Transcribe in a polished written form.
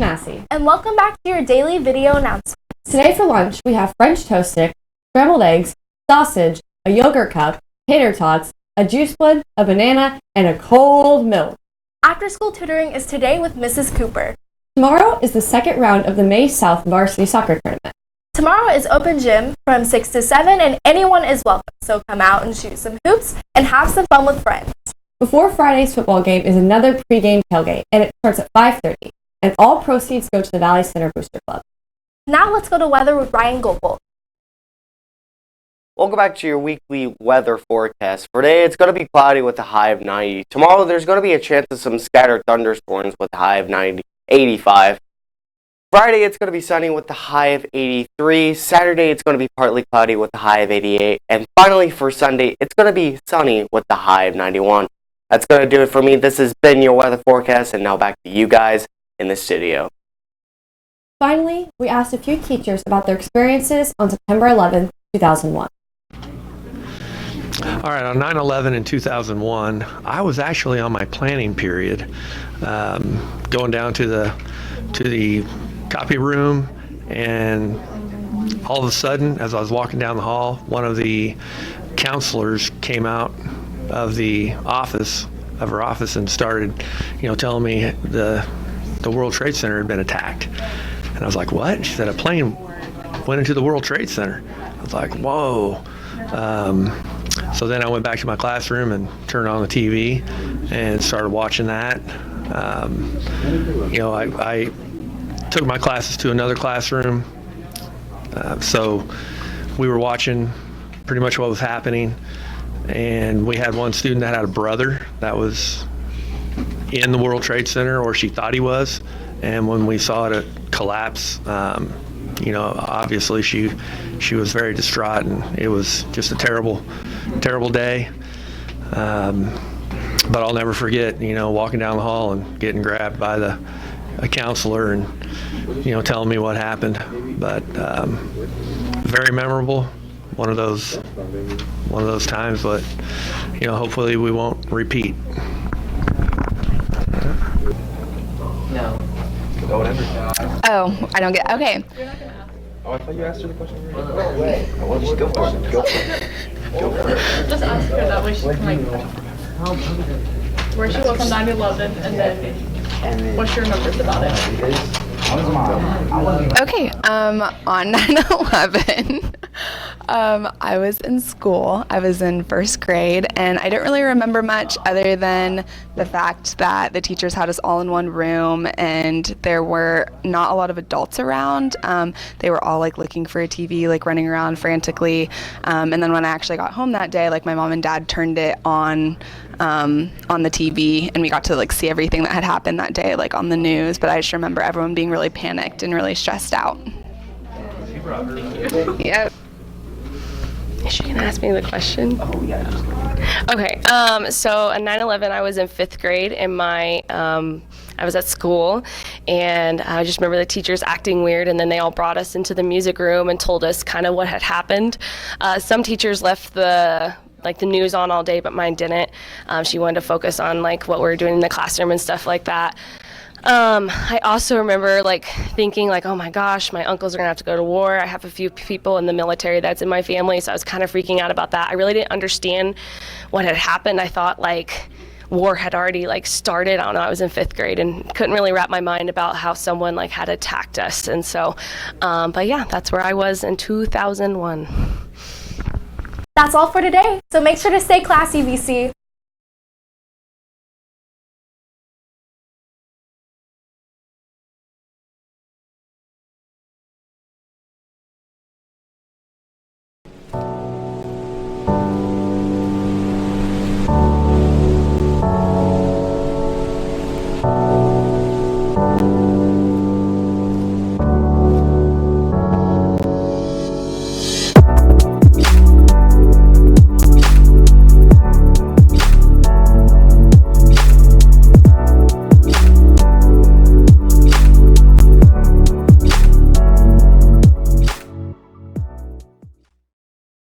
Massey. And welcome back to your daily video announcement. Today for lunch, we have French toast stick, scrambled eggs, sausage, a yogurt cup, tater tots, a juice blend, a banana, and a cold milk. After school tutoring is today with Mrs. Cooper. Tomorrow is the second round of the May South Varsity Soccer Tournament. Tomorrow is open gym from 6 to 7 and anyone is welcome, so come out and shoot some hoops and have some fun with friends. Before Friday's football game is another pregame tailgate, and it starts at 5:30, and all proceeds go to the Valley Center Booster Club. Now let's go to weather with Ryan Goebel. Welcome back to your weekly weather forecast. For today, it's going to be cloudy with a high of 90. Tomorrow, there's going to be a chance of some scattered thunderstorms with a high of 85. Friday, it's going to be sunny with a high of 83. Saturday, it's going to be partly cloudy with a high of 88. And finally, for Sunday, it's going to be sunny with a high of 91. That's going to do it for me. This has been your weather forecast, and now back to you guys in the studio. Finally, we asked a few teachers about their experiences on September 11, 2001. All right, on 9/11 in 2001, I was actually on my planning period, going down to the copy room, and all of a sudden, as I was walking down the hall, one of the counselors came out of her office and started, telling me the World Trade Center had been attacked. And I was like, what? She said, a plane went into the World Trade Center. I was like, whoa. So then I went back to my classroom and turned on the TV and started watching that. I took my classes to another classroom. So we were watching pretty much what was happening. And we had one student that had a brother that was in the World Trade Center, or she thought he was. And when we saw it collapse, obviously she was very distraught, and it was just a terrible day. But I'll never forget, walking down the hall and getting grabbed by a counselor and, telling me what happened. But very memorable, one of those times. But hopefully we won't repeat. No. Go whatever. Oh, I don't get. Okay. Oh, I thought you asked her the question. No way. Well, just go for it. Go for it. Go for it. Just ask her that way she can where she was on 9/11 and then what's your numbers about it? Okay. On 9/11, I was in school. I was in first grade, and I don't really remember much other than the fact that the teachers had us all in one room, and there were not a lot of adults around. They were all looking for a TV, running around frantically. And then when I actually got home that day, my mom and dad turned it on the TV, and we got to see everything that had happened that day on the news. But I just remember everyone being really panicked and really stressed out. Yep. Is she gonna ask me the question? Oh yeah. Okay. So on 9/11, I was in 5th grade, and I was at school, and I just remember the teachers acting weird, and then they all brought us into the music room and told us kind of what had happened. Some teachers left the news on all day, but mine didn't. She wanted to focus on what we were doing in the classroom and stuff like that. I also remember thinking oh my gosh, my uncles are gonna have to go to war. I have a few people in the military that's in my family, so I was kind of freaking out about that. I really didn't understand what had happened. I thought war had already started. I don't know, I was in 5th grade and couldn't really wrap my mind about how someone had attacked us. And so, but yeah, that's where I was in 2001. That's all for today, so make sure to stay classy, VC.